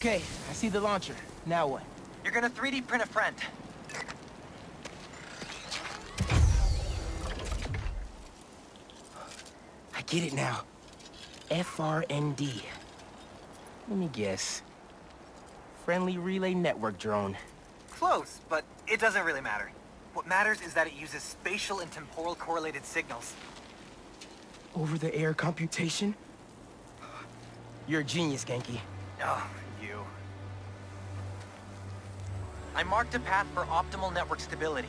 Okay, I see the launcher. Now what? You're gonna 3D print a friend. I get it now. FRND. Let me guess. Friendly Relay Network drone. Close, but it doesn't really matter. What matters is that it uses spatial and temporal correlated signals. Over-the-air computation? You're a genius, Ganke. Oh, you. I marked a path for optimal network stability.